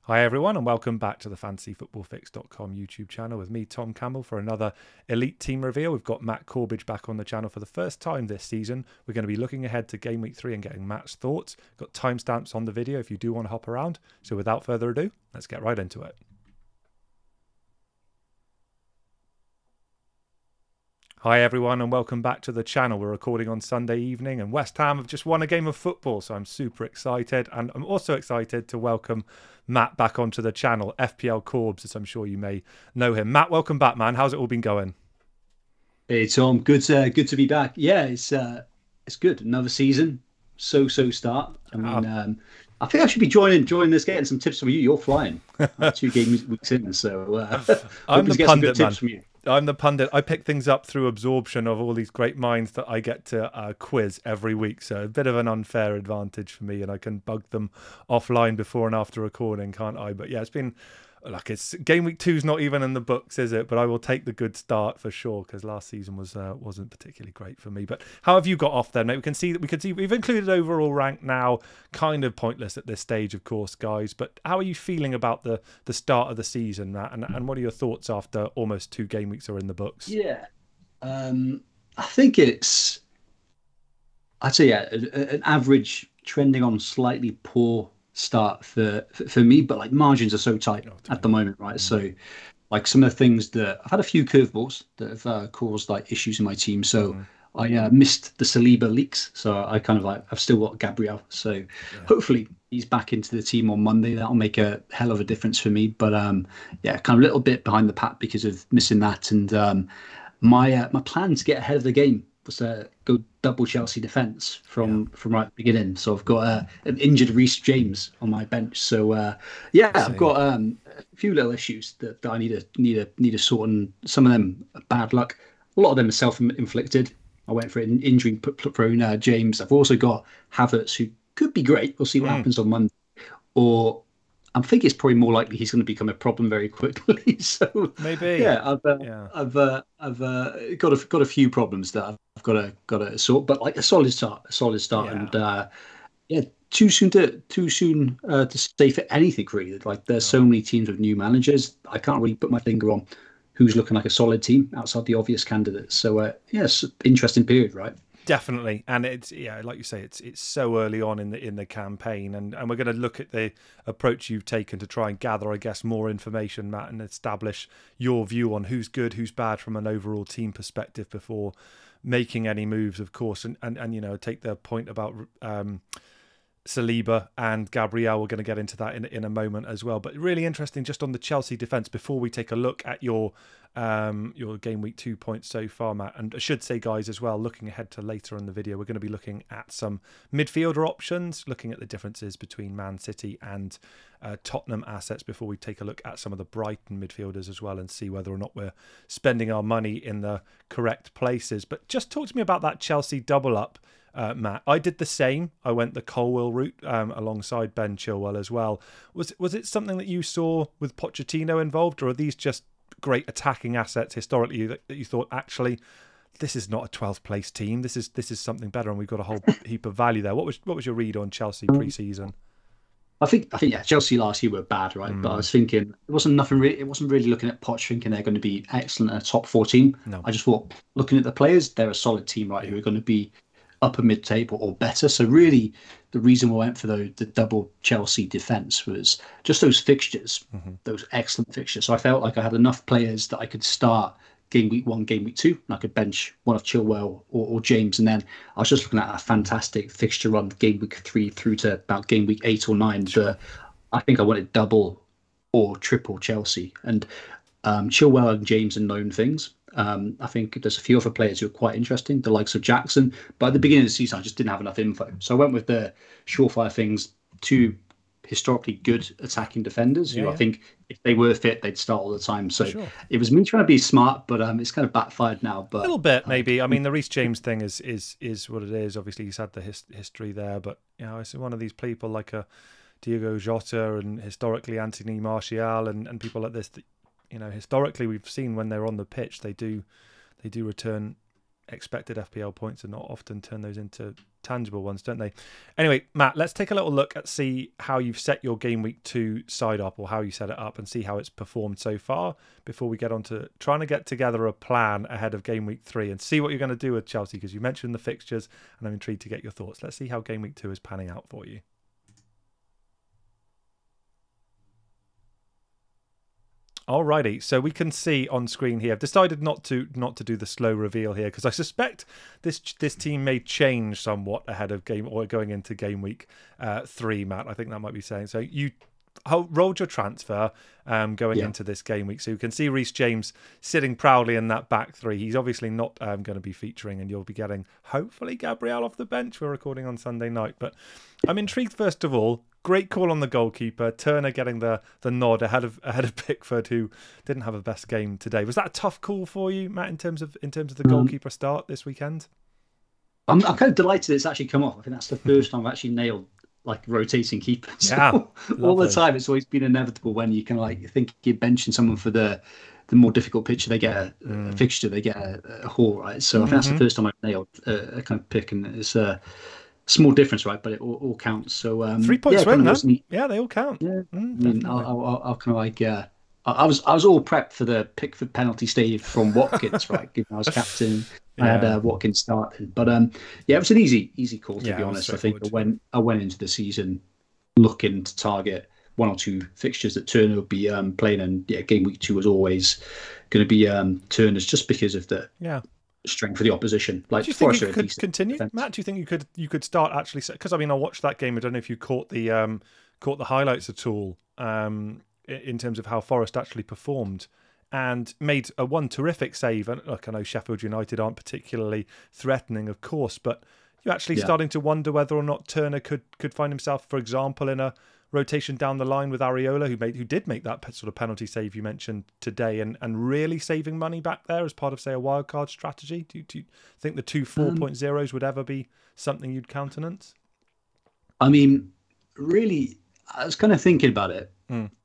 Hi everyone and welcome back to the fantasyfootballfix.com YouTube channel with me, Tom Campbell, for another elite team reveal. We've got Matt Corbidge back on the channel for the first time this season. We're going to be looking ahead to Game Week 3 and getting Matt's thoughts. Got timestamps on the video if you do want to hop around. So without further ado, let's get right into it. Hi everyone and welcome back to the channel. We're recording on Sunday evening and West Ham have just won a game of football, so I'm super excited, and I'm also excited to welcome Matt back onto the channel, FPL Corbs, as I'm sure you may know him. Matt, welcome back, man. How's it all been going? Hey Tom, good to be back. Yeah, it's good. Another season, so start. I think I should be joining this, getting some tips from you. You're flying 2 weeks in, so I'm hoping the to get some good pundit, man. tips from you. I'm the pundit. I pick things up through absorption of all these great minds that I get to quiz every week. So a bit of an unfair advantage for me, and I can bug them offline before and after recording, can't I? But yeah, it's been like it's Game Week 2's not even in the books, is it? But I will take the good start for sure because last season wasn't particularly great for me. But how have you got off then, mate? We can see we've included overall rank now. Kind of pointless at this stage, of course, guys. But how are you feeling about the start of the season, Matt? And what are your thoughts after almost 2 game weeks are in the books? Yeah, I think I'd say yeah, an average trending on slightly poor start for me, but like margins are so tight Oh, at the tiny. moment, right? Mm. So like some of the things that I've had a few curveballs that have caused like issues in my team. So Hmm. I missed the Saliba leaks, so I kind of like I've still got Gabriel. So Yeah. hopefully he's back into the team on Monday. That'll make a hell of a difference for me. But yeah, kind of a little bit behind the pack because of missing that. And my plan to get ahead of the game was to go double Chelsea defence Yeah. from right at the beginning. So I've got an injured Reece James on my bench. So yeah, I I've see. got a few little issues that I need to sort, and some of them are bad luck. A lot of them are self-inflicted. I went for an injury prone James. I've also got Havertz, who could be great. We'll see what Mm. happens on Monday. Or I think it's probably more likely he's going to become a problem very quickly. So Maybe. yeah, Yeah. I've got a few problems that I've got to sort, but like a solid start, and Yeah. yeah, too soon to say for anything really. Like there's so No. many teams with new managers, I can't really put my finger on who's looking like a solid team outside the obvious candidates. So yes, interesting period, right? Definitely, and it's like you say, it's so early on in the campaign, and we're going to look at the approach you've taken to try and gather, I guess, more information, Matt, and establish your view on who's good, who's bad from an overall team perspective before making any moves, of course, and take the point about Saliba and Gabriel. We're going to get into that in a moment as well. But really interesting, just on the Chelsea defence, before we take a look at your game week 2 points so far, Matt. And I should say, guys, as well, looking ahead to later in the video, we're going to be looking at some midfielder options, looking at the differences between Man City and Tottenham assets before we take a look at some of the Brighton midfielders as well and see whether or not we're spending our money in the correct places. But just talk to me about that Chelsea double up, Matt. I did the same. I went the Colwill route alongside Ben Chilwell as well. Was it something that you saw with Pochettino involved, or are these just great attacking assets historically that you thought actually this is not a 12th place team? This is something better, and we've got a whole heap of value there. What was your read on Chelsea pre-season? I think yeah, Chelsea last year were bad, right? But I Mm, was thinking it wasn't nothing really. It wasn't really looking at Poch thinking they're going to be excellent in a top four team. no. I just thought looking at the players, they're a solid team, right? Yeah. Who are going to be upper mid table or better. So really, the reason we went for the double Chelsea defense was just those fixtures, Hmm. those excellent fixtures. So I felt like I had enough players that I could start game week 1, game week 2, and I could bench one of Chilwell or James, and then I was just looking at a fantastic fixture run game week 3 through to about game week 8 or 9. Sure. That I think I wanted double or triple Chelsea. And Chilwell and James are known things. I think there's a few other players who are quite interesting, the likes of Jackson. But at the beginning of the season, I just didn't have enough info. So I went with the surefire things, two historically good attacking defenders Yeah, who I yeah, think if they were fit, they'd start all the time. for So sure. it was me trying to be smart, but it's kind of backfired now. A But little bit, maybe. I mean, the Reece James thing is what it is. Obviously, he's had the history there, but it's one of these people like a Diogo Jota and historically Anthony Martial and people like this that historically we've seen when they're on the pitch they do return expected FPL points and not often turn those into tangible ones, don't they? Anyway, Matt, let's take a little look at see how you've set your Game Week 2 side up, or how you set it up, and see how it's performed so far before we get on to trying to get together a plan ahead of Game Week 3 and see what you're going to do with Chelsea, because you mentioned the fixtures and I'm intrigued to get your thoughts. Let's see how Game Week 2 is panning out for you. Alrighty, so we can see on screen here. I've decided not to do the slow reveal here because I suspect this team may change somewhat ahead of going into Game Week 3. Matt, I think that might be saying so. You rolled your transfer going into this game week, so you can see Reece James sitting proudly in that back three. He's obviously not going to be featuring, and you'll be getting hopefully Gabriel off the bench. We're recording on Sunday night, but I'm intrigued first of all. Great call on the goalkeeper. Turner getting the nod ahead of Pickford, who didn't have a best game today. Was that a tough call for you, Matt, in terms of the goalkeeper start this weekend? I'm kind of delighted it's actually come off. I think that's the first time I've actually nailed like rotating keepers. Yeah, all the time it's always been inevitable when you can like think you're benching someone for the more difficult picture, they get a fixture, they get a haul, right? So I think that's the first time I've nailed a kind of pick, and it's small difference, right? But it all counts. So 3 points win, man. Yeah, they all count. Yeah, I mean, I'll kind of like. I was all prepped for the Pickford penalty save from Watkins, right? Given I was captain, I had Watkins starting, but it was an easy call to be honest. I think I went into the season looking to target one or two fixtures that Turner would be playing, and game week 2 was always going to be Turner's, just because of the strength of the opposition. Like, do you think you could continue, Matt? Do you think you could start actually? Because I mean, I watched that game. I don't know if you caught the highlights at all in terms of how Forest actually performed, and made one terrific save. And look, I know Sheffield United aren't particularly threatening, of course, but you're actually starting to wonder whether or not Turner could find himself, for example, in a rotation down the line with Areola, who did make that sort of penalty save you mentioned today, and really saving money back there as part of, say, a wildcard strategy. Do you think the 2 4.0s would ever be something you'd countenance? I mean, really, I was kind of thinking about it,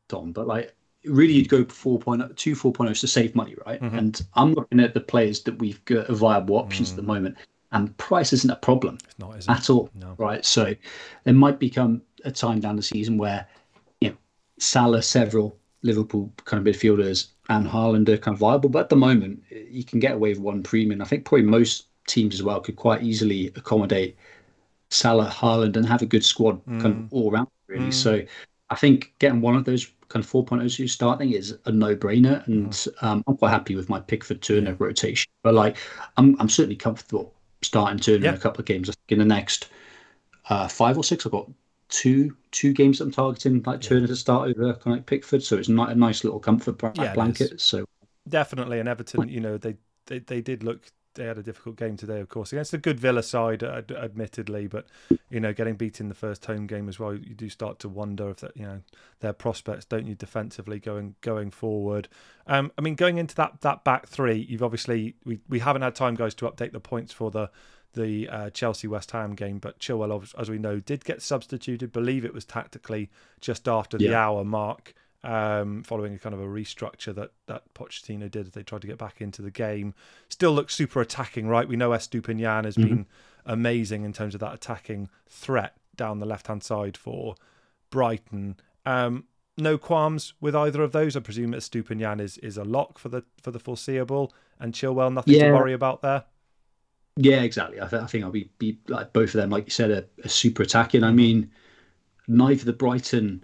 Tom, but like, really, you'd go 2 4.0s to save money, right? And I'm looking at the players that we've got viable options at the moment, and price isn't a problem. It's not, is it? At all, no. Right? So there might become a time down the season where, Salah, several Liverpool kind of midfielders, and Haaland are kind of viable. But at the moment, you can get away with one premium. I think probably most teams as well could quite easily accommodate Salah, Haaland, and have a good squad kind of all around, really. So I think getting one of those kind of 4.0s starting is a no-brainer, and I'm quite happy with my Pickford Turner rotation. But like, I'm certainly comfortable starting Turner in a couple of games. I think in the next 5 or 6, I've got two games that I'm targeting like Turner to start over kind of like Pickford, so it's not a nice little comfort blanket. So definitely, and Everton, they did look. They had a difficult game today, of course, against a good Villa side, admittedly, but getting beaten the first home game as well, you do start to wonder if that their prospects, don't you, defensively going forward. I mean, going into that back three, you've obviously we haven't had time, guys, to update the points for the Chelsea West Ham game, but Chilwell, as we know, did get substituted. Believe it was tactically just after the hour mark. Following a kind of a restructure that Pochettino did as they tried to get back into the game. Still looks super attacking, right? We know Estupiñán has been amazing in terms of that attacking threat down the left-hand side for Brighton. No qualms with either of those. I presume Estupiñán is a lock for the foreseeable, and Chilwell, nothing to worry about there. Yeah, exactly. I think I'll be like both of them, like you said, are super attacking. I mean, neither the Brighton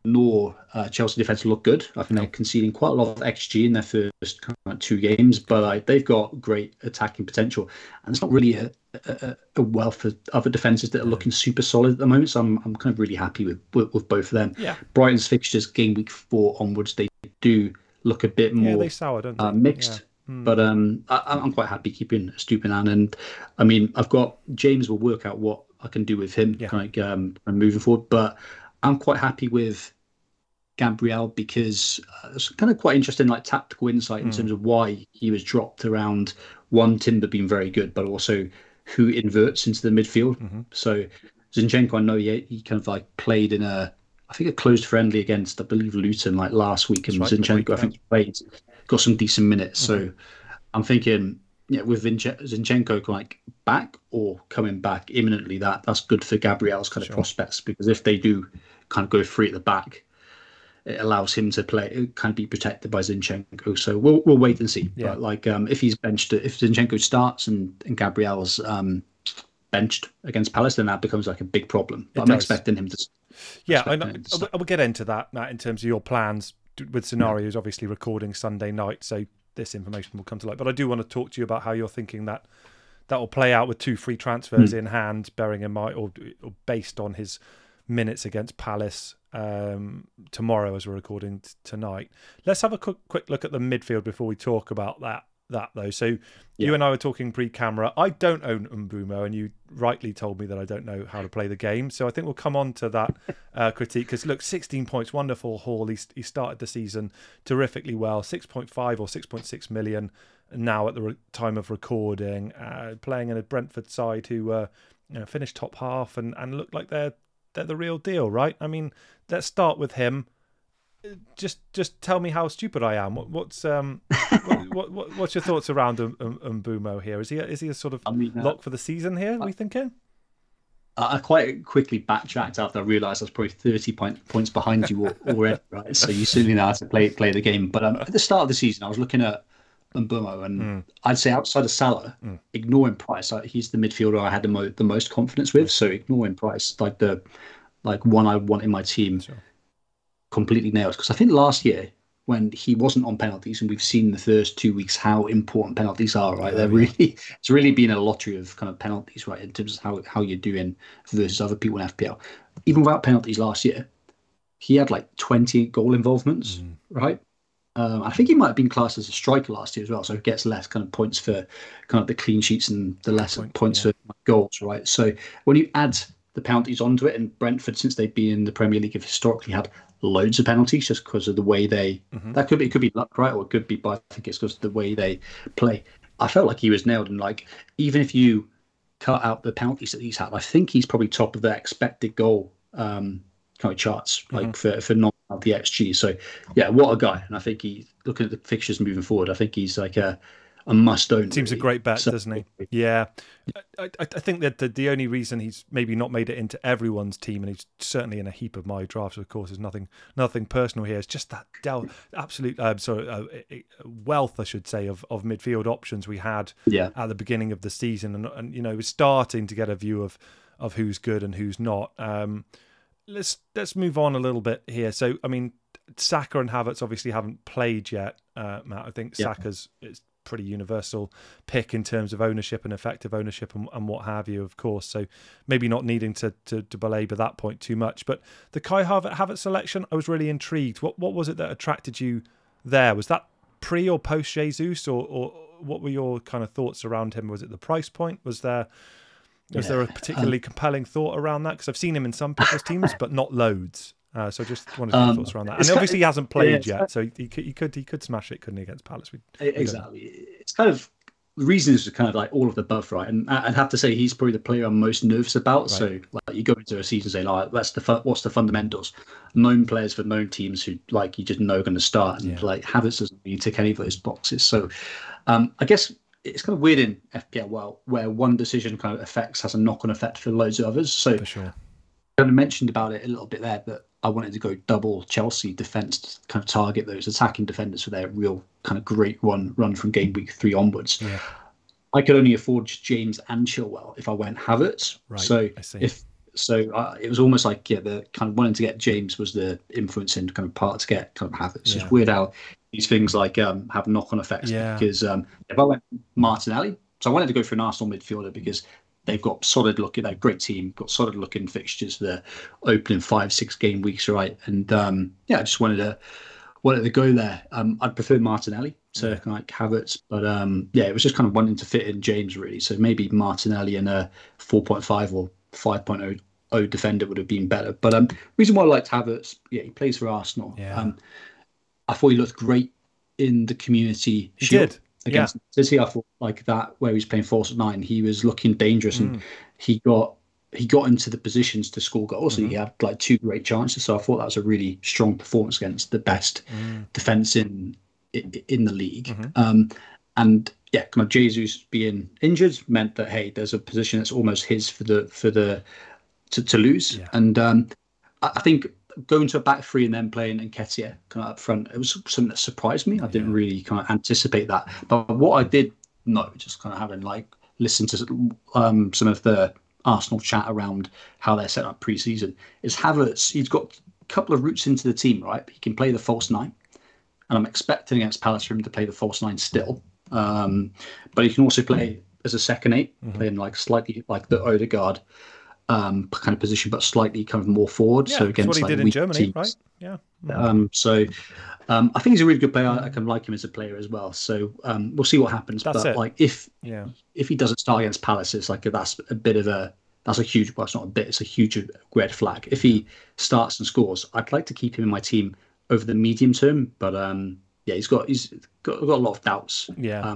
nor Chelsea defence look good. I think they're conceding quite a lot of XG in their first kind of 2 games, but they've got great attacking potential, and it's not really a wealth of other defences that are looking super solid at the moment. So I'm kind of really happy with both of them. Yeah. Brighton's fixtures game week 4 onwards, they do look a bit more they sour, don't they? Mixed. But I'm quite happy keeping Estupiñán, and I mean, I've got James will work out what I can do with him kind of moving forward, but I'm quite happy with Gabriel because it's kind of quite interesting, like tactical insight in terms of why he was dropped around one, Timber being very good, but also who inverts into the midfield. So Zinchenko, I know he kind of like played in a closed friendly against, I believe, Luton like last week, and Zinchenko I think played, got some decent minutes. So I'm thinking with Zinchenko like back or coming back imminently, that's good for Gabriel's kind of prospects, because if they do kind of go free at the back, it allows him to play, kind of be protected by Zinchenko. So we'll wait and see. Yeah. But like if he's benched, if Zinchenko starts and Gabriel's benched against Palace, then that becomes like a big problem. But I'm expecting him to. Yeah, I know. We'll get into that, Matt, in terms of your plans with scenarios. Obviously, recording Sunday night, so this information will come to light. But I do want to talk to you about how you're thinking that will play out with 2 free transfers in hand, bearing in mind or based on his minutes against Palace tomorrow as we're recording tonight. Let's have a quick look at the midfield before we talk about that though. So you and I were talking pre-camera. I don't own Mbuemo, and you rightly told me that I don't know how to play the game. So I think we'll come on to that critique, because look, 16 points, wonderful haul. He started the season terrifically well, 6.5 or 6.6 million now at the time of recording, playing in a Brentford side who finished top half and look like they're the real deal, right? I mean, let's start with him. Just tell me how stupid I am. What's your thoughts around Mbeumo here? Is he a sort of lock for the season here? Are we thinking? I quite quickly backtracked after I realised I was probably 30 points behind you already, right? So you certainly know how to play the game. But at the start of the season, I was looking at Mbeumo, and I'd say outside of Salah, ignoring Price, he's the midfielder I had the most confidence with. So ignoring Price, like one I want in my team. Sure. Completely nails, because I think last year when he wasn't on penalties, and we've seen the first 2 weeks how important penalties are, right? It's really been a lottery of kind of penalties, right, in terms of how you're doing versus other people in FPL. Even without penalties last year, he had like 20 goal involvements, right? I think he might have been classed as a striker last year as well, so he gets less kind of points for kind of the clean sheets and the less points for goals, right? So when you add the penalties onto it, and Brentford, since they've been in the Premier League, have historically had loads of penalties just because of the way they it could be luck, right, or it could be, but I think it's because of the way they play. I felt like he was nailed, and like even if you cut out the penalties that he's had, I think he's probably top of the expected goal kind of charts, like for not the XG. So yeah, what a guy. And I think he, looking at the fixtures moving forward, I think he's like a must-own. Seems really a great bet, doesn't he? Yeah. I think that the only reason he's maybe not made it into everyone's team, and he's certainly in a heap of my drafts, of course, is nothing personal here. It's just that absolute wealth, I should say, of midfield options we had at the beginning of the season, and we're starting to get a view of who's good and who's not. Let's move on a little bit here. So, I mean, Saka and Havertz obviously haven't played yet, Matt. I think Saka's it's pretty universal pick in terms of ownership and effective ownership and what have you, of course. So maybe not needing to belabor that point too much. But the Kai Havertz selection, I was really intrigued. What was it that attracted you there? Was that pre or post Jesus, or what were your kind of thoughts around him? Was it the price point? Was there a particularly compelling thought around that? Because I've seen him in some people's teams, but not loads. So just wanted your thoughts around that. And obviously he hasn't played yet, so he could smash it, couldn't he, against Palace? Exactly. It's kind of, the reason is kind of like all of the above, right? And I'd have to say he's probably the player I'm most nervous about. Right. So like you go into a season saying, like, what's the fundamentals? Known players for known teams who like you just know are going to start, and like Havertz doesn't really tick any of those boxes. So I guess it's kind of weird in FPL where one decision kind of has a knock-on effect for loads of others. So for sure. I kind of mentioned about it a little bit there, but I wanted to go double Chelsea defence to kind of target those attacking defenders for their real kind of great run from game week 3 onwards. Yeah. I could only afford James and Chilwell if I went Havertz. Right. So it was almost like the kind of wanting to get James was the influencing kind of part to get kind of Havertz. Yeah. It's weird how these things like have knock-on effects. Yeah. Because if I went Martinelli, so I wanted to go for an Arsenal midfielder because they've got solid looking, they're a great team, got solid looking fixtures for the opening 5-6 game weeks, right? And I just wanted to go there. I'd prefer Martinelli to like Havertz, but it was just kind of wanting to fit in James really. So maybe Martinelli and a 4.5 or 5.0 defender would have been better. But reason why I liked Havertz, he plays for Arsenal. Yeah. I thought he looked great in the Community Shield. Against City, I thought like that where he's playing false at 9, he was looking dangerous, and he got into the positions to score goals. So he had like 2 great chances. So I thought that was a really strong performance against the best defence in the league. And yeah, kind of Jesus being injured meant that, hey, there's a position that's almost his to lose. Yeah. And I think going to a back three and then playing Nketiah kind of up front, it was something that surprised me. I didn't really kind of anticipate that. But what I did know, just kind of having like listened to some of the Arsenal chat around how they're set up pre-season, is Havertz, he's got a couple of routes into the team, right? He can play the false nine. And I'm expecting against Palace for him to play the false nine still. But he can also play as a second eight, playing like slightly like the Odegaard kind of position, but slightly kind of more forward. Yeah, so against that's what he like did in Germany, teams. right? Yeah. So I think he's a really good player. I can like him as a player as well. So we'll see what happens. That's but it. like if he doesn't start against Palace, it's like that's a huge. Well, it's not a bit. It's a huge red flag. If he starts and scores, I'd like to keep him in my team over the medium term. But yeah, he's got a lot of doubts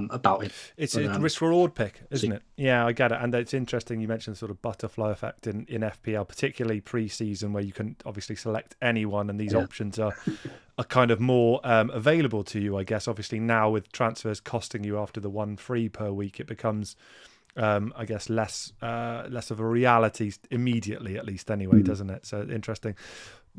about him. It's a risk reward pick, isn't it? Yeah, I get it. And it's interesting you mentioned sort of butterfly effect in FPL, particularly pre-season, where you can obviously select anyone and these options are kind of more available to you, I guess. Obviously now with transfers costing you after the 1 free per week, it becomes I guess less of a reality immediately, at least anyway, doesn't it? So interesting.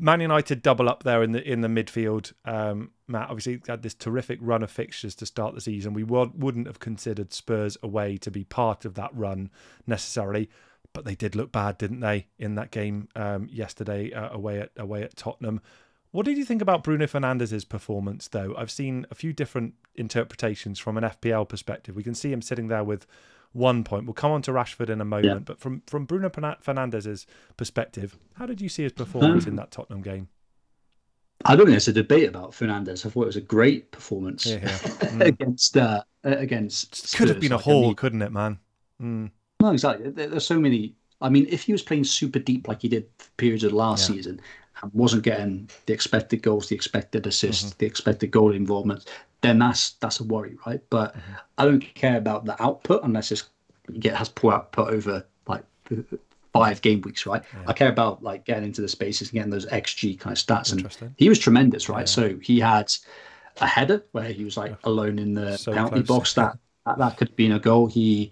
Man United double up there in the midfield. Matt, obviously had this terrific run of fixtures to start the season. We wouldn't have considered Spurs away to be part of that run necessarily, but they did look bad, didn't they, in that game yesterday away at Tottenham. What did you think about Bruno Fernandes's performance, though? I've seen a few different interpretations from an FPL perspective. We can see him sitting there with 1 point. We'll come on to Rashford in a moment, but from Bruno Fernandes's perspective, how did you see his performance in that Tottenham game? I don't think there's a debate about Fernandes. I thought it was a great performance against Spurs. Could have been a haul, couldn't it, man? No, exactly. There's so many. I mean, if he was playing super deep like he did for periods of last season and wasn't getting the expected goals, the expected assists, the expected goal involvement, then that's a worry, right? But I don't care about the output unless it has poor output over like 5 game weeks, right? I care about like getting into the spaces and getting those XG kind of stats. And he was tremendous, right? So he had a header where he was like alone in the penalty box. That could have been a goal. He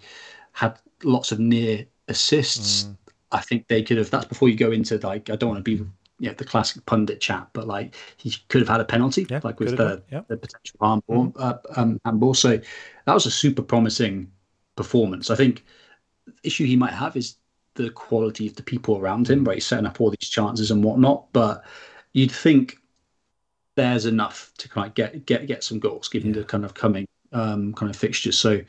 had lots of near assists. I think they could have. That's before you go into like, I don't want to be the classic pundit chat, but like he could have had a penalty, like with the potential handball. So that was a super promising performance. I think the issue he might have is the quality of the people around him, right? He's setting up all these chances and whatnot, but you'd think there's enough to kind of get some goals given the kind of coming kind of fixtures. So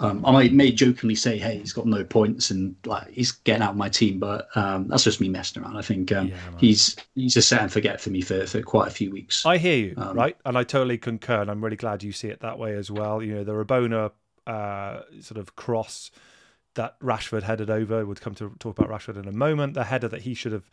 I may jokingly say, hey, he's got no points and like he's getting out of my team, but that's just me messing around. I think he's a set and forget for me for quite a few weeks. I hear you, right? And I totally concur, and I'm really glad you see it that way as well. You know, the Rabona sort of cross that Rashford headed over, would come to talk about Rashford in a moment. The header that he should have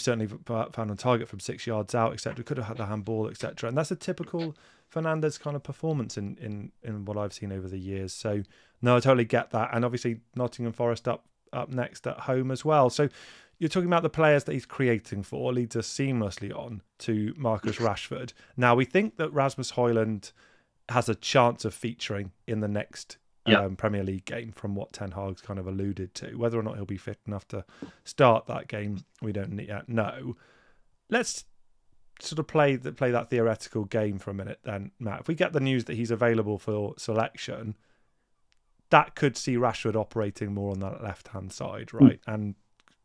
certainly found on target from 6 yards out, etc. Could have had the handball, etc. And that's a typical Fernandes kind of performance in what I've seen over the years. So no, I totally get that. And obviously Nottingham Forest up next at home as well. So you're talking about the players that he's creating for, leads us seamlessly on to Marcus Rashford. Now we think that Rasmus Højlund has a chance of featuring in the next Premier League game, from what Ten Hag's kind of alluded to. Whether or not he'll be fit enough to start that game, we don't yet know. Let's sort of play that theoretical game for a minute then, Matt. If we get the news that he's available for selection, that could see Rashford operating more on that left-hand side, right? And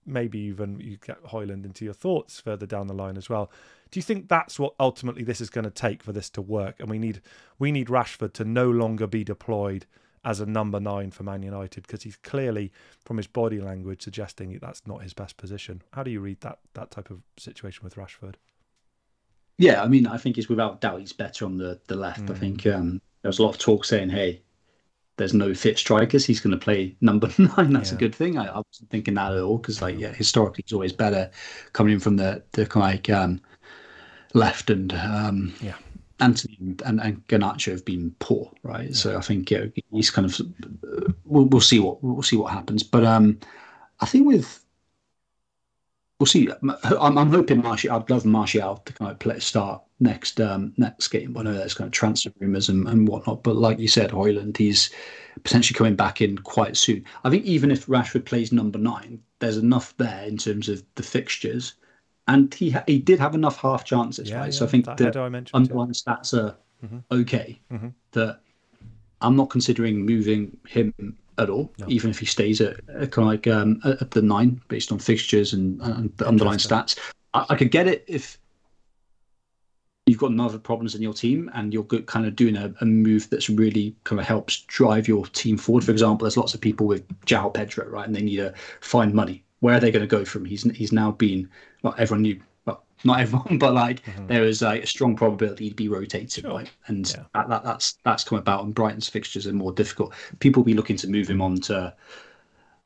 maybe even you get Højlund into your thoughts further down the line as well. Do you think that's what ultimately this is going to take for this to work? And we need Rashford to no longer be deployed as a number 9 for Man United, because he's clearly, from his body language, suggesting that's not his best position. How do you read that type of situation with Rashford? Yeah, I mean, I think it's without doubt he's better on the left. I think there was a lot of talk saying, hey, there's no fit strikers, he's going to play number 9. That's a good thing. I wasn't thinking that at all, because historically he's always better coming in from the left, and Anthony and Garnacho have been poor, right? So I think he's kind of we'll see what happens, but I think we'll see. I'm hoping Martial. I'd love Martial to kind of start next game. I know there's kind of transfer rumours and whatnot, but like you said, Højlund, he's potentially coming back in quite soon. I think even if Rashford plays number 9, there's enough there in terms of the fixtures, and he did have enough half chances, right? So I think the underlying stats are okay. That I'm not considering moving him at all, even if he stays at kind of like at the 9 based on fixtures and the underlying stats. I could get it if you've got other problems in your team and you're kind of doing a move that's really kind of helps drive your team forward. For example, there's lots of people with João Pedro, right? And they need to find money. Where are they going to go from? He's now been, well, everyone knew, well, not everyone, but like there is a strong probability he'd be rotated, right? And that's come about, and Brighton's fixtures are more difficult. People will be looking to move him on to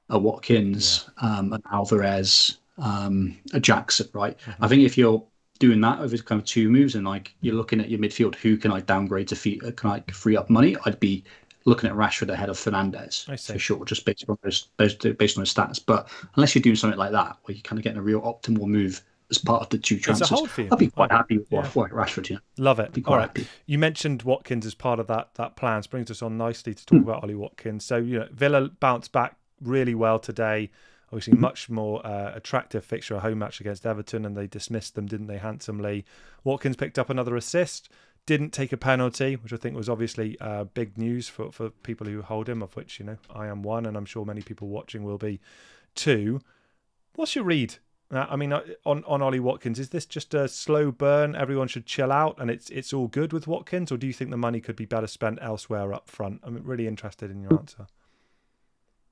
a Watkins, an Alvarez, a Jackson, right? I think if you're doing that over kind of 2 moves and like you're looking at your midfield, who can I downgrade to free up money? I'd be looking at Rashford ahead of Fernandez for sure, just based on his stats. But unless you're doing something like that, where you're kind of getting a real optimal move as part of the 2 transfers, I'd be quite happy with Rashford. Love it. All right. Happy. You mentioned Watkins as part of that plan. So brings us on nicely to talk about Ollie Watkins. So Villa bounced back really well today. Obviously, much more attractive fixture, a home match against Everton, and they dismissed them, didn't they, handsomely. Watkins picked up another assist, didn't take a penalty, which I think was obviously big news for people who hold him, of which I am one, and I'm sure many people watching will be too. What's your read? I mean, on Ollie Watkins, is this just a slow burn? Everyone should chill out, and it's all good with Watkins, or do you think the money could be better spent elsewhere up front? I'm really interested in your answer.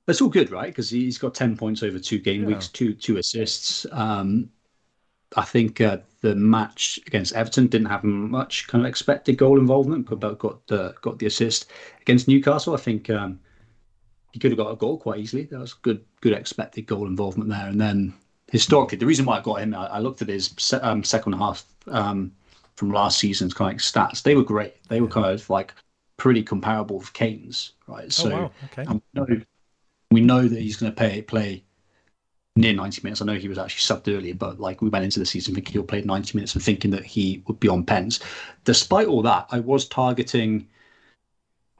It's all good, right? Because he's got 10 points over 2 game weeks, two assists. I think the match against Everton didn't have much kind of expected goal involvement, but got the assist. Against Newcastle, I think he could have got a goal quite easily. That was good expected goal involvement there. And then historically, the reason why I got him, I looked at his second half from last season's kind of like stats. They were great. They were kind of like pretty comparable with Kane's, right? So we know that he's going to play near 90 minutes. I know he was actually subbed earlier, but like we went into the season thinking he'll play 90 minutes and thinking that he would be on pens. Despite all that, I was targeting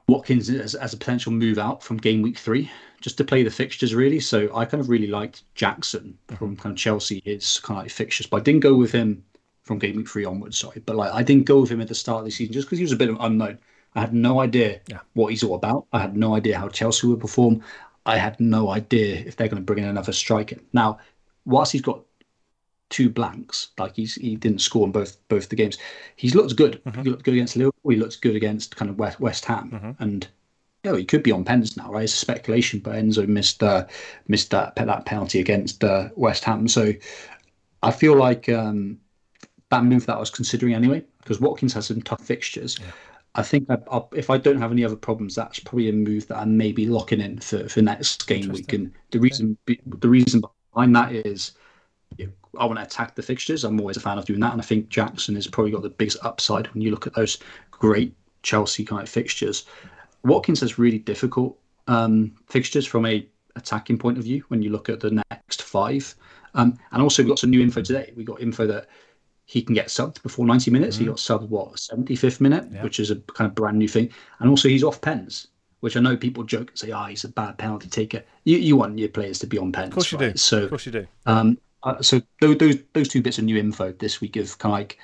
Watkins as a potential move out from game week 3, just to play the fixtures really. So I kind of really liked Jackson from kind of Chelsea, his kind of like fixtures, but I didn't go with him from game week 3 onwards. Sorry, but like I didn't go with him at the start of the season just because he was a bit of an unknown. I had no idea what he's all about. I had no idea how Chelsea would perform. I had no idea if they're going to bring in another striker. Now, whilst he's got 2 blanks, like he didn't score in both the games, he's looked good. He looked good against Liverpool. He looks good against kind of West Ham, and he could be on pens now, right? It's a speculation, but Enzo missed that penalty against West Ham. So I feel like that move that I was considering anyway, because Watkins has some tough fixtures. I think if I don't have any other problems, that's probably a move that I may be locking in for next game week. And the reason behind that is I want to attack the fixtures. I'm always a fan of doing that, and I think Jackson has probably got the biggest upside when you look at those great Chelsea kind of fixtures. Watkins has really difficult fixtures from a attacking point of view when you look at the next 5. And also we got some new info today. We got info that he can get subbed before 90 minutes. He got subbed, 75th minute, which is a kind of brand new thing. And also he's off pens, which I know people joke and say, he's a bad penalty taker. You want your players to be on pens. Of course you do. So, of course you do. So those 2 bits of new info this week have kind of like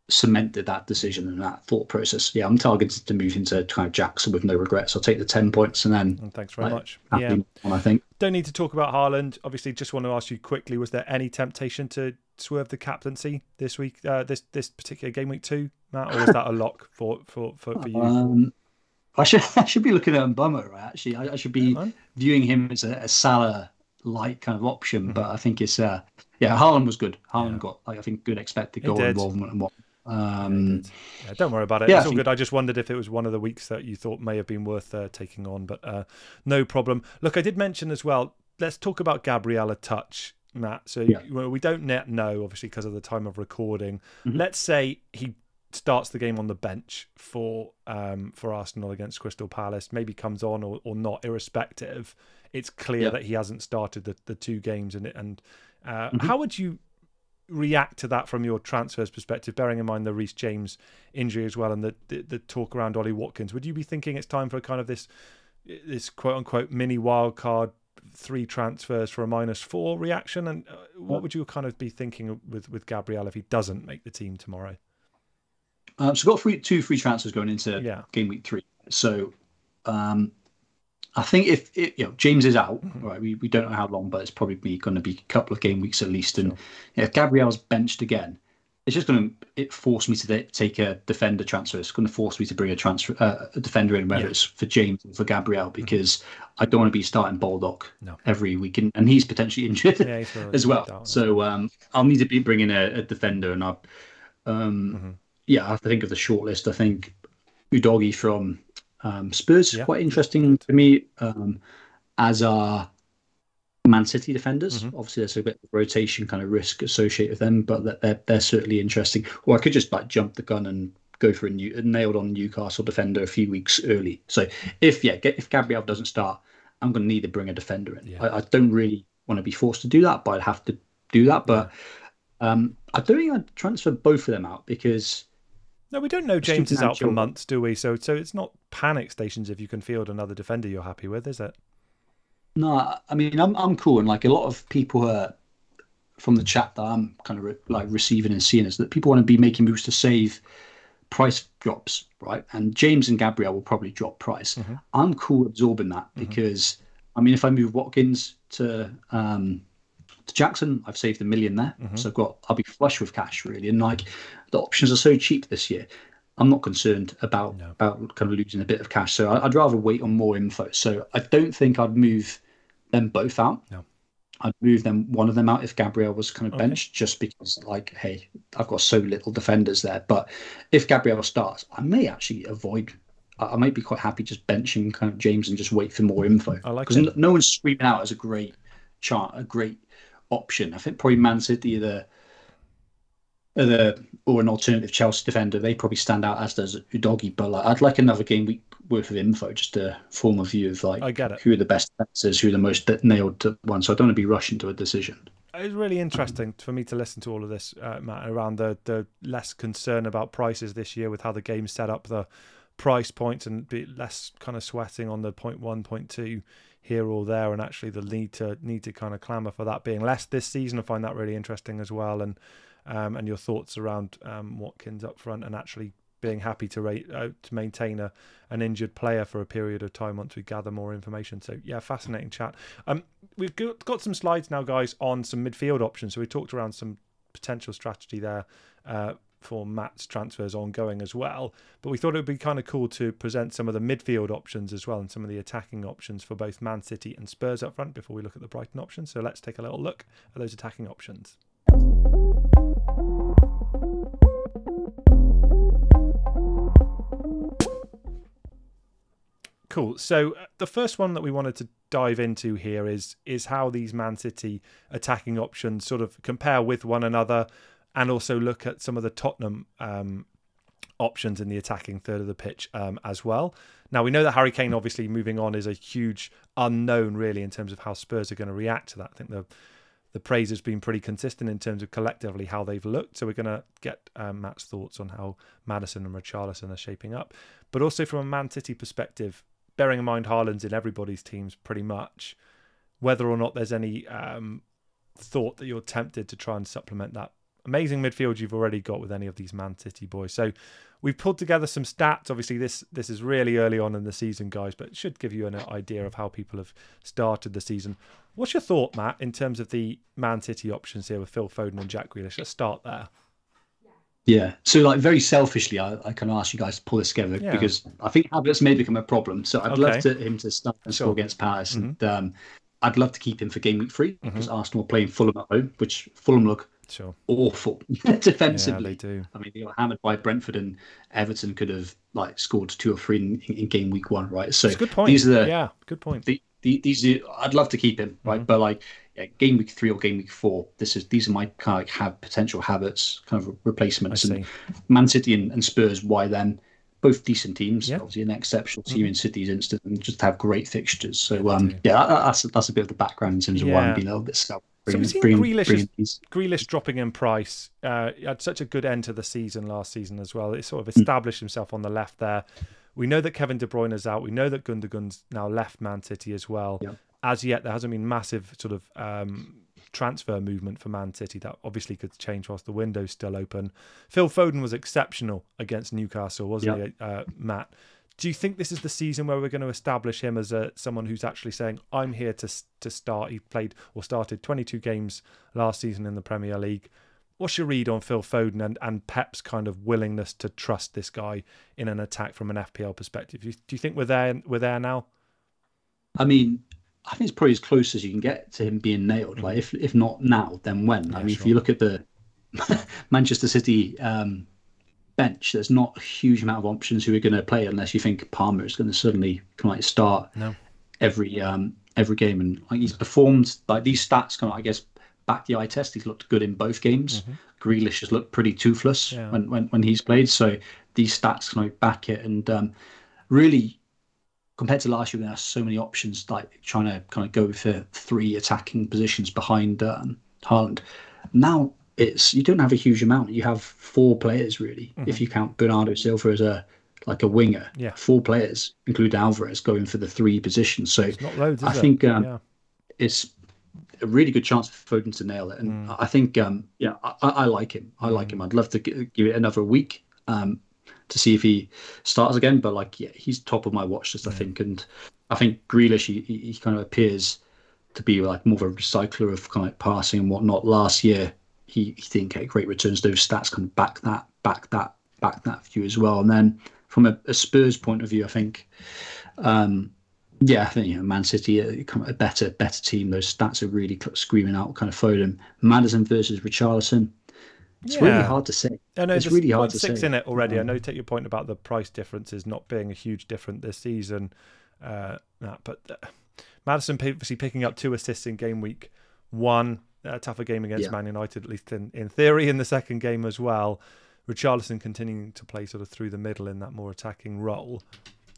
cemented that decision and that thought process. I'm targeted to move into kind of Jackson with no regrets. I'll take the 10 points and then... thanks very much. I think. Don't need to talk about Haaland. Obviously, just want to ask you quickly, was there any temptation to swerve the captaincy this week, this particular game week 2, Matt, or was that a lock for you? I should be looking at Mbeumo, right? Actually, I should be viewing him as a Salah-like kind of option, but I think it's Haaland was good. Haaland got I think good expected goal involvement and what. Don't worry about it. It's all good. I just wondered if it was one of the weeks that you thought may have been worth taking on, but no problem. Look, I did mention as well, let's talk about Gabriel a touch, Matt. So we don't yet know, obviously, because of the time of recording. Let's say he starts the game on the bench for Arsenal against Crystal Palace, maybe comes on or not, irrespective. It's clear that he hasn't started the 2 games in it. And how would you react to that from your transfers perspective, bearing in mind the Reece James injury as well, and the talk around Ollie Watkins? Would you be thinking it's time for kind of this quote unquote mini wild card, 3 transfers for a -4 reaction? And what would you kind of be thinking with Gabriel if he doesn't make the team tomorrow? So we've got 2 free transfers going into game week 3. So I think if James is out, right, we don't know how long, but it's probably going to be a couple of game weeks at least. And if Gabriel's benched again, it's just going to force me to take a defender transfer. It's going to force me to bring a defender in, whether it's for James or for Gabriel, because I don't want to be starting Baldock every week, and he's potentially injured as well. So I'll need to be bringing a defender, and I have to think of the shortlist. I think Udogie from Spurs is quite interesting to me, as are Man City defenders. Obviously, there's a bit of rotation kind of risk associated with them, but they're certainly interesting. Or I could just jump the gun and go for a nailed on Newcastle defender a few weeks early. So if Gabriel doesn't start, I'm going to need to bring a defender in. I don't really want to be forced to do that, but I'd have to do that. But I don't think I'd transfer both of them out, because no, we don't know James is out for months, do we? So it's not panic stations if you can field another defender you're happy with, is it? No, I mean, I'm cool, and a lot of people from the chat that I'm kind of receiving and seeing is that people want to be making moves to save price drops, right? And James and Gabriel will probably drop price. I'm cool absorbing that, because I mean, if I move Watkins to Jackson, I've saved $1 million there, so I'll be flush with cash really, and the options are so cheap this year. I'm not concerned about kind of losing a bit of cash, so I'd rather wait on more info. So I don't think I'd move them both out. I'd move one of them out if Gabriel was kind of benched, just because hey, I've got so little defenders there. But if Gabriel starts, I may actually I might be quite happy just benching kind of James and just wait for more info. I like it, because no one's screaming out as a great option. I think probably Man City or an alternative Chelsea defender, they probably stand out, as does Udogie. But I'd like another game week worth of info, just to form a view of I get it, who are the best defenders, who are the most nailed to one. So I don't want to be rushing to a decision. It's really interesting for me to listen to all of this, Matt, around the less concern about prices this year with how the game's set up, the price points, and be less kind of sweating on the 0.1, 0.2 here or there, and actually the need to kind of clamour for that being less this season. I find that really interesting as well, and your thoughts around Watkins up front, and actually being happy to maintain an injured player for a period of time once we gather more information. So yeah, fascinating chat. We've got some slides now, guys, on some midfield options. So we talked around some potential strategy there for Matt's transfers ongoing as well. But we thought it would be kind of cool to present some of the midfield options as well, and some of the attacking options for both Man City and Spurs up front before we look at the Brighton options. So let's take a little look at those attacking options. Cool. So the first one that we wanted to dive into here is how these Man City attacking options sort of compare with one another, and also look at some of the Tottenham options in the attacking third of the pitch as well. Now, we know that Harry Kane obviously moving on is a huge unknown really in terms of how Spurs are going to react to that. I think the praise has been pretty consistent in terms of collectively how they've looked. So we're going to get Matt's thoughts on how Maddison and Richarlison are shaping up. But also from a Man City perspective, bearing in mind Haaland's in everybody's teams pretty much, whether or not there's any thought that you're tempted to try and supplement that amazing midfield you've already got with any of these Man City boys. So we've pulled together some stats. Obviously, this is really early on in the season, guys, but it should give you an idea of how people have started the season. What's your thought, Matt, in terms of the Man City options here with Phil Foden and Jack Grealish? Let's start there. Yeah, so very selfishly, I can ask you guys to pull this together because I think Havertz may become a problem. So I'd love him to start and score against Palace, and I'd love to keep him for game week 3 because Arsenal are playing Fulham at home, which Fulham look awful defensively. Yeah, they do. I mean, they got hammered by Brentford, and Everton could have scored 2 or 3 in game week 1, right? So that's a good point. These are good point. These are, I'd love to keep him, right? But game week 3 or game week 4, these are my kind of have potential Havertz kind of replacements. And Man City and Spurs, why then? Both decent teams, obviously an exceptional team in City's instance, and just have great fixtures. So that's a bit of the background in terms of why I'm being a little bit selfish. So we've seen Grealish dropping in price. He had such a good end to the season last season as well. It sort of established himself on the left there. We know that Kevin De Bruyne is out. We know that Gundogan's now left Man City as well. Yeah. As yet, there hasn't been massive sort of transfer movement for Man City. That obviously could change whilst the window's still open. Phil Foden was exceptional against Newcastle, wasn't he, Matt? Do you think this is the season where we're going to establish him as someone who's actually saying, I'm here to start? He played or started 22 games last season in the Premier League. What's your read on Phil Foden and Pep's kind of willingness to trust this guy in an attack from an FPL perspective? Do you think we're there now? I mean, I think it's probably as close as you can get to him being nailed. Like, if not now, then when? Yeah, I mean, sure. If you look at the Manchester City bench, there's not a huge amount of options who are going to play unless you think Palmer is going to suddenly come start every game. And like, he's performed, like, these stats kind of, I guess, back the eye test. He's looked good in both games. Grealish has looked pretty toothless when he's played. So these stats kind of back it. And really, compared to last year, when there are so many options, like trying to kind of go for 3 attacking positions behind Haaland. Now you don't have a huge amount. You have 4 players really, if you count Bernardo Silva as a winger. 4 players, including Alvarez, going for the 3 positions. So it's not loads, I think it's a really good chance for Foden to nail it. And I think I like him. I'd love to give it another week to see if he starts again. But he's top of my watch list, I think. And I think Grealish, he kind of appears to be like more of a recycler of kind of passing and whatnot. Last year, he didn't get great returns. Those stats can back that view as well. And then from a Spurs point of view, I think, I think Man City are kind of a better team. Those stats are really screaming out kind of Foden. Maddison versus Richarlison. It's really hard to say. I know it's really hard to say. 6 in it already. I know you take your point about the price differences not being a huge difference this season. But Maddison obviously picking up 2 assists in game week 1. A tougher game against Man United, at least in theory, in the second game as well. Richarlison continuing to play sort of through the middle in that more attacking role.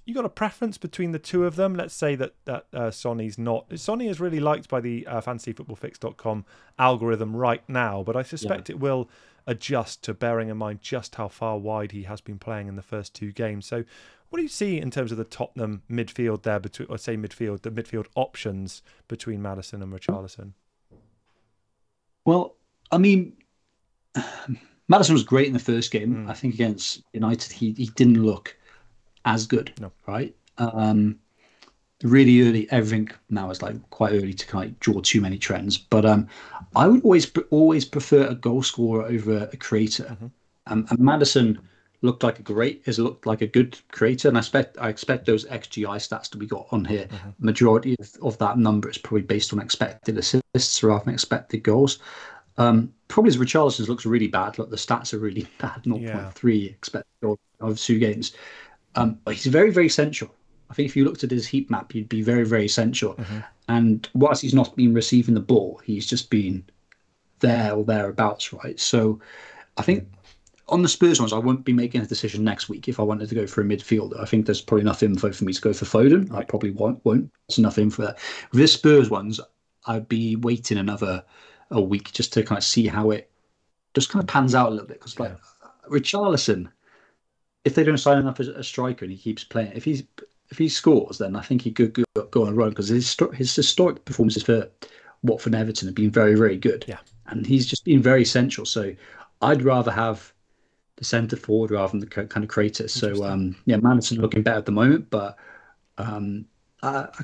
You got a preference between the 2 of them? Let's say that Sonny's not. Sonny is really liked by the fantasyfootballfix.com algorithm right now, but I suspect it will adjust to bearing in mind just how far wide he has been playing in the first 2 games. So what do you see in terms of the Tottenham midfield there, the midfield options between Maddison and Richarlison? Well, I mean, Maddison was great in the first game. I think against United, he didn't look as good, right? Really early, everything now is like quite early to kind of draw too many trends. But I would always prefer a goal scorer over a creator. And Maddison looked like a good creator, and I expect those XGI stats that we got on here. Majority of that number is probably based on expected assists rather than expected goals. Probably as Richarlison's looks really bad. Look, the stats are really bad. 0.3 expected goals of 2 games. But he's very, very essential. I think if you looked at his heat map, he'd be very, very essential. And whilst he's not been receiving the ball, he's just been there or thereabouts, right? So I think on the Spurs ones, I won't be making a decision next week if I wanted to go for a midfielder. I think there's probably enough info for me to go for Foden. I probably won't. There's enough info there. With the Spurs ones, I'd be waiting a week just to kind of see how it just kind of pans out a little bit. Because Richarlison, if they don't sign him up as a striker and he keeps playing, if he scores, then I think he could go on a run, because his historic performances for Watford and Everton have been very, very good. And he's just been very essential. So I'd rather have the centre forward rather than the kind of creator. So Maddison looking better at the moment, but I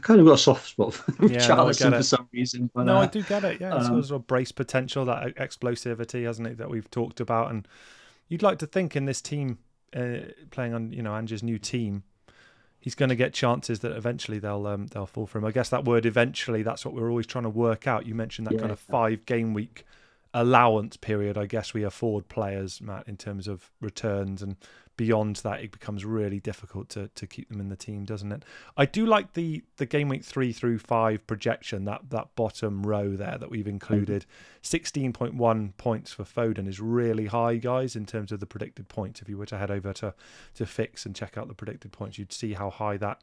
kind of got a soft spot for Richarlison for some reason. But, I do get it. Yeah, it's sort of brace potential, that explosivity, hasn't it, that we've talked about. And you'd like to think in this team, playing on Ange's new team, he's going to get chances that eventually they'll fall for him. I guess that word eventually, that's what we're always trying to work out. You mentioned that kind of 5 game week allowance period, I guess, we afford players, Matt, in terms of returns, and beyond that it becomes really difficult to keep them in the team, doesn't it? I do like the game week 3 through 5 projection, that bottom row there that we've included. 16.1 points for Foden is really high, guys, in terms of the predicted points. If you were to head over to Fix and check out the predicted points, you'd see how high that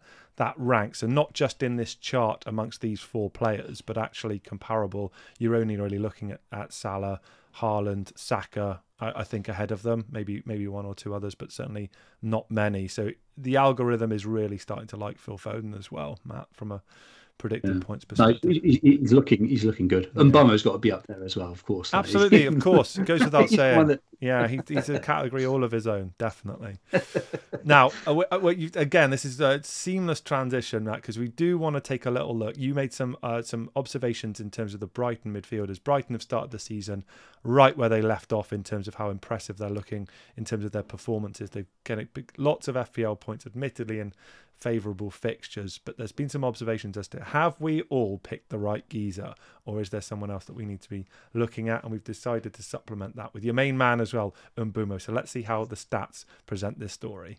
ranks, and not just in this chart amongst these 4 players, but actually comparable. You're only really looking at Salah, Haaland, Saka, I think, ahead of them, maybe 1 or 2 others, but certainly not many. So the algorithm is really starting to like Phil Foden as well, Matt, from a predicted points perspective. No, he's looking good. And Mbuemo's got to be up there as well, of course. Absolutely, of course. It goes without saying. Yeah, he's a category all of his own, definitely. Now, again, this is a seamless transition, Matt, because we do want to take a little look. You made some observations in terms of the Brighton midfielders. Brighton have started the season right where they left off in terms of how impressive they're looking in terms of their performances. They've getting lots of FPL points, admittedly, in favourable fixtures, but there's been some observations as to, have we all picked the right geezer, or is there someone else that we need to be looking at? And we've decided to supplement that with your main man as well, Mbeumo. So let's see how the stats present this story.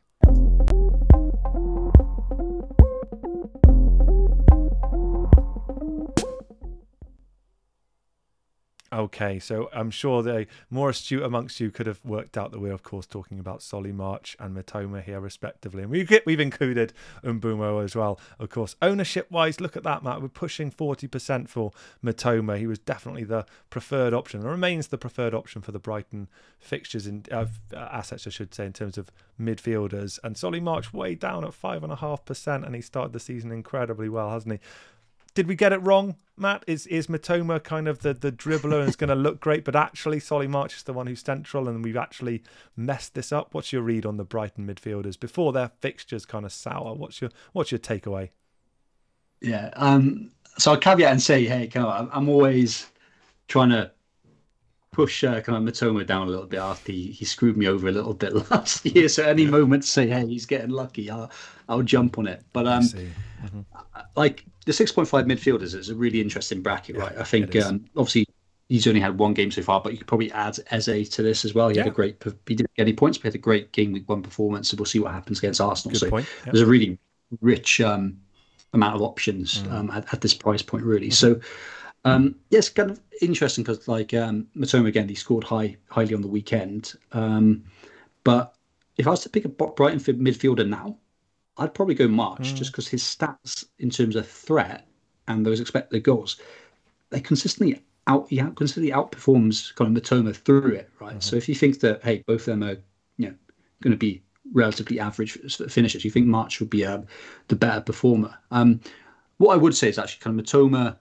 Okay, so I'm sure the more astute amongst you could have worked out that we're, of course, talking about Solly March and Mitoma here, respectively. And we've included Mbuemo as well, of course. Ownership-wise, look at that, Matt. We're pushing 40% for Mitoma. He was definitely the preferred option, and remains the preferred option for the Brighton fixtures, in assets, I should say, in terms of midfielders. And Solly March way down at 5.5%, and he started the season incredibly well, hasn't he? Did we get it wrong, Matt? Is Mitoma kind of the dribbler and it's going to look great, but actually Solly March is the one who's central, and we've actually messed this up? What's your read on the Brighton midfielders before their fixtures kind of sour? What's your takeaway? Yeah, so I'll caveat and say, hey, I'm always trying to push kind of Mitoma down a little bit after he screwed me over a little bit last year. So any moment to say, hey, he's getting lucky, I'll jump on it. But like the 6.5 midfielders is a really interesting bracket, right? I think obviously he's only had 1 game so far, but you could probably add Eze to this as well. He didn't get any points, but he had a great game week 1 performance. So we'll see what happens against Arsenal. Good point. There's a really rich amount of options at this price point, really. So it's kind of interesting because, like, Mitoma, again, he scored highly on the weekend. But if I was to pick a Brighton midfielder now, I'd probably go March, just because his stats in terms of threat and those expected goals, they consistently outperforms kind of Mitoma through it, right? So if you think that, hey, both of them are going to be relatively average finishers, you think March would be the better performer. What I would say is actually kind of Mitoma,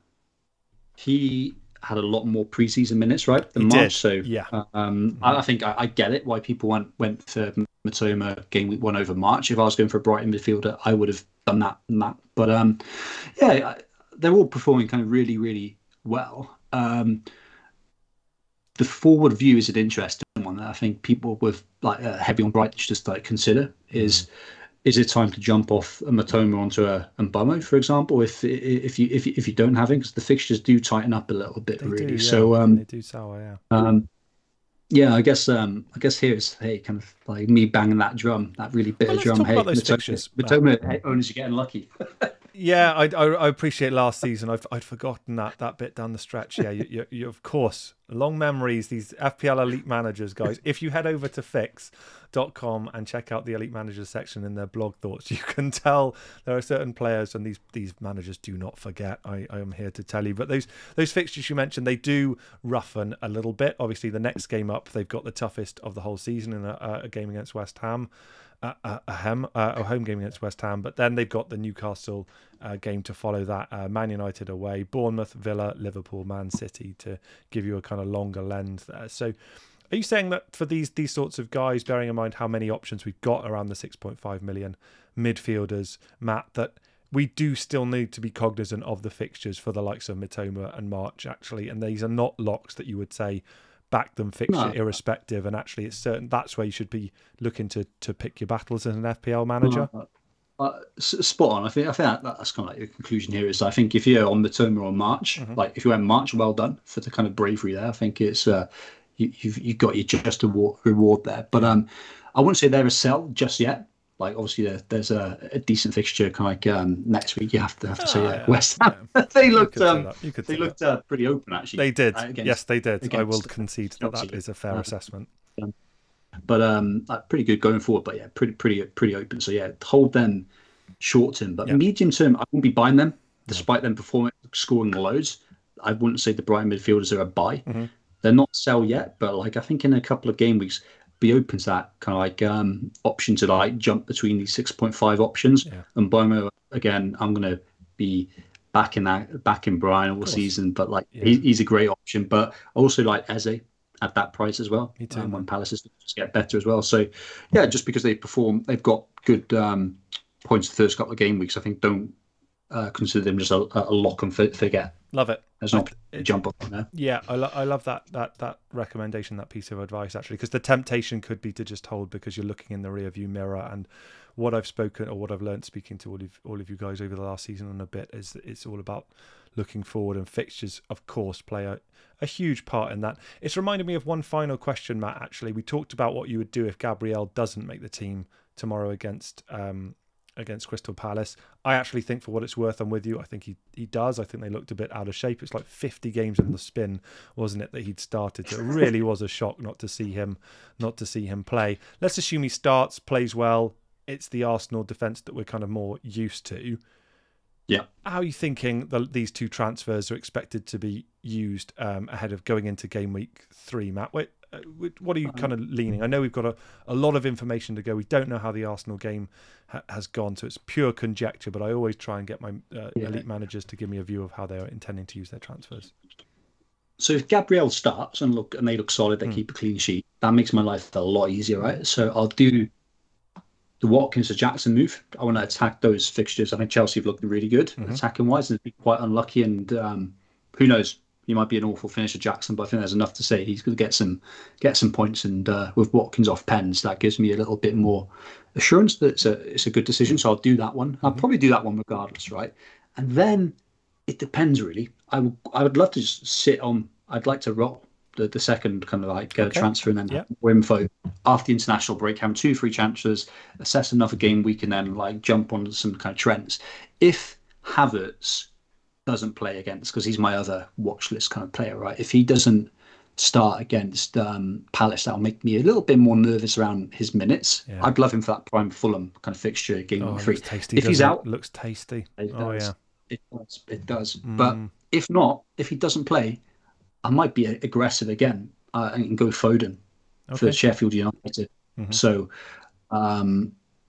he had a lot more preseason minutes, right, than March. So yeah, I think I get it why people went for Mitoma game week 1 over March. If I was going for a Brighton midfielder, I would have done that and that. But they're all performing kind of really, really well. The forward view is an interesting one that I think people with like heavy on Brighton should just like consider. Is it time to jump off a Mitoma onto a Mbeumo, for example, if you don't have him, because the fixtures do tighten up a little bit, really. So they do sour, I guess here is, hey, kind of like me banging that drum, that really bitter drum. Hey, Mitoma owners are getting lucky. Yeah, I appreciate last season. I'd forgotten that bit down the stretch. Yeah, you of course, long memories. These FPL Elite Managers, guys. If you head over to fix.com and check out the Elite Managers section in their blog thoughts, you can tell there are certain players, and these managers do not forget. I am here to tell you. But those fixtures you mentioned, they do roughen a little bit. Obviously, the next game up, they've got the toughest of the whole season in a game against West Ham. A home game against West Ham, but then they've got the Newcastle game to follow that, Man United away, Bournemouth, Villa, Liverpool, Man City, to give you a kind of longer lens there. So are you saying that for these sorts of guys, bearing in mind how many options we've got around the 6.5 million midfielders, Matt, that we do still need to be cognizant of the fixtures for the likes of Mitoma and March, actually, and these are not locks that you would say back them fixture irrespective, and actually it's certain that's where you should be looking to pick your battles as an FPL manager? Spot on. I think that's kind of like the conclusion here. Is I think if you're on the term or on March, like if you're in March, well done for the kind of bravery there. I think it's you've got your just reward there. But I wouldn't say they're a sell just yet. Like obviously there's a decent fixture kind of like next week. You have to say West Ham. They looked pretty open actually. They did. Yes, they did. I will concede that is a fair assessment. But like pretty good going forward. But yeah, pretty open. So yeah, hold them short term. But medium term, I won't be buying them despite them performing, scoring loads. I wouldn't say the Brighton midfielders are a buy. They're not sell yet, but like I think in a couple of game weeks, be open to that kind of like option to like jump between these 6.5 options. And Mbuemo, again, I'm gonna be backing Brian all season, but like he's a great option. But I also like Eze at that price as well. When Palace is just get better as well. So yeah, just because they've got good points the first couple of game weeks. I think don't consider them just a lock and forget. Love it. There's not jump up on there. Yeah, I love that recommendation, that piece of advice actually, because the temptation could be to just hold because you're looking in the rear view mirror. And what I've spoken or what I've learned speaking to all of you guys over the last season and a bit is that it's all about looking forward, and fixtures of course play a huge part in that. It's reminded me of one final question, Matt. Actually, we talked about what you would do if Gabriel doesn't make the team tomorrow against Crystal Palace. I actually think, for what it's worth, I'm with you. I think he does. I think they looked a bit out of shape. It's like 50 games in the spin, wasn't it, that he'd started? So it really was a shock not to see him play. Let's assume he starts, plays well. It's the Arsenal defence that we're kind of more used to. Yeah. How are you thinking these two transfers are expected to be used ahead of going into game week 3, Matt? What are you kind of leaning? I know we've got a lot of information to go. We don't know how the Arsenal game has gone, so it's pure conjecture, but I always try and get my elite managers to give me a view of how they are intending to use their transfers. So if Gabriel starts and they look solid, they keep a clean sheet, that makes my life a lot easier, right? So I'll do the Watkins to Jackson move. I want to attack those fixtures. I think Chelsea have looked really good attacking wise, and been quite unlucky. And who knows? He might be an awful finisher, Jackson, but I think there's enough to say he's going to get some points. And with Watkins off pens, that gives me a little bit more assurance that it's a good decision. So I'll do that one. I'll probably do that one regardless, right? And then it depends really. I would love to just sit on. I'd like to roll the second kind of like transfer and then more info after the international break, having 2 free transfers, assess another game week, and then like jump on some kind of trends. If Havertz doesn't play against, because he's my other watch list kind of player, right? If he doesn't start against Palace, that'll make me a little bit more nervous around his minutes. I'd love him for that prime Fulham kind of fixture game 3. Tasty, if he's out, it looks tasty. It does. But if not, if he doesn't play, I might be aggressive again and go Foden for Sheffield United. So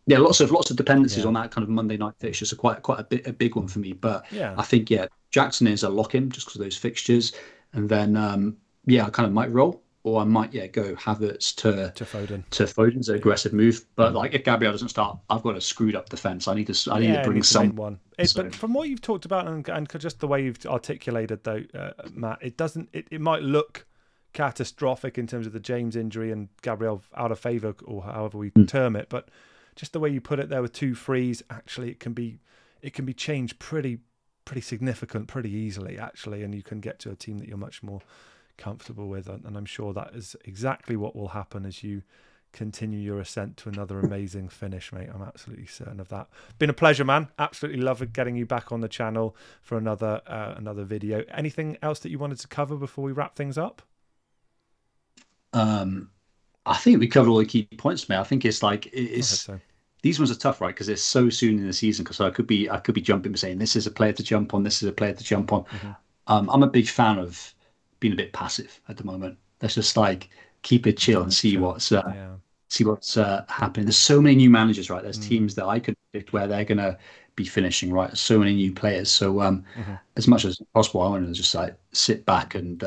lots of dependencies on that kind of Monday night fixture. So quite a big one for me. But I think Jackson is a lock in just because of those fixtures, and then I kind of might roll, or I might go Havertz to Foden. To Foden's an aggressive move. But like if Gabriel doesn't start, I've got a screwed up defence. I need to bring someone. But from what you've talked about and just the way you've articulated though, Matt, it might look catastrophic in terms of the James injury and Gabriel out of favour, or however we term it, but just the way you put it there with 2 frees, actually it can be changed pretty significant pretty easily actually, and you can get to a team that you're much more comfortable with, and I'm sure that is exactly what will happen as you continue your ascent to another amazing finish, mate. I'm absolutely certain of that. Been a pleasure, man. Absolutely love getting you back on the channel for another video. Anything else that you wanted to cover before we wrap things up? I think we covered all the key points, mate. I think it's like these ones are tough, right? Because it's so soon in the season. Because I could be jumping, saying this is a player to jump on, this is a player to jump on. I'm a big fan of being a bit passive at the moment. Let's just like keep it chill and see what's happening. There's so many new managers, right? There's teams that I could predict where they're gonna be finishing, right? There's so many new players. So as much as possible, I want to just like sit back and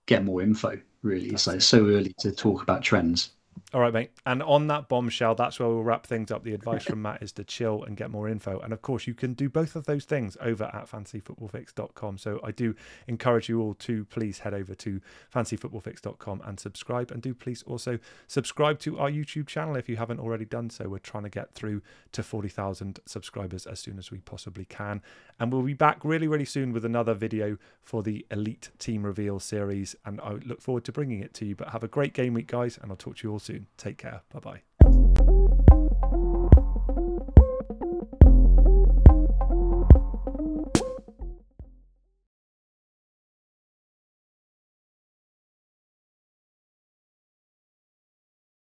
get more info. Really, it's so early to talk about trends. All right, mate. And on that bombshell, that's where we'll wrap things up. The advice from Matt is to chill and get more info. And of course, you can do both of those things over at fantasyfootballfix.com. So I do encourage you all to please head over to fantasyfootballfix.com and subscribe. And do please also subscribe to our YouTube channel if you haven't already done so. We're trying to get through to 40,000 subscribers as soon as we possibly can. And we'll be back really, really soon with another video for the Elite Team Reveal series. And I look forward to bringing it to you. But have a great game week, guys. And I'll talk to you all soon. Take care. Bye-bye.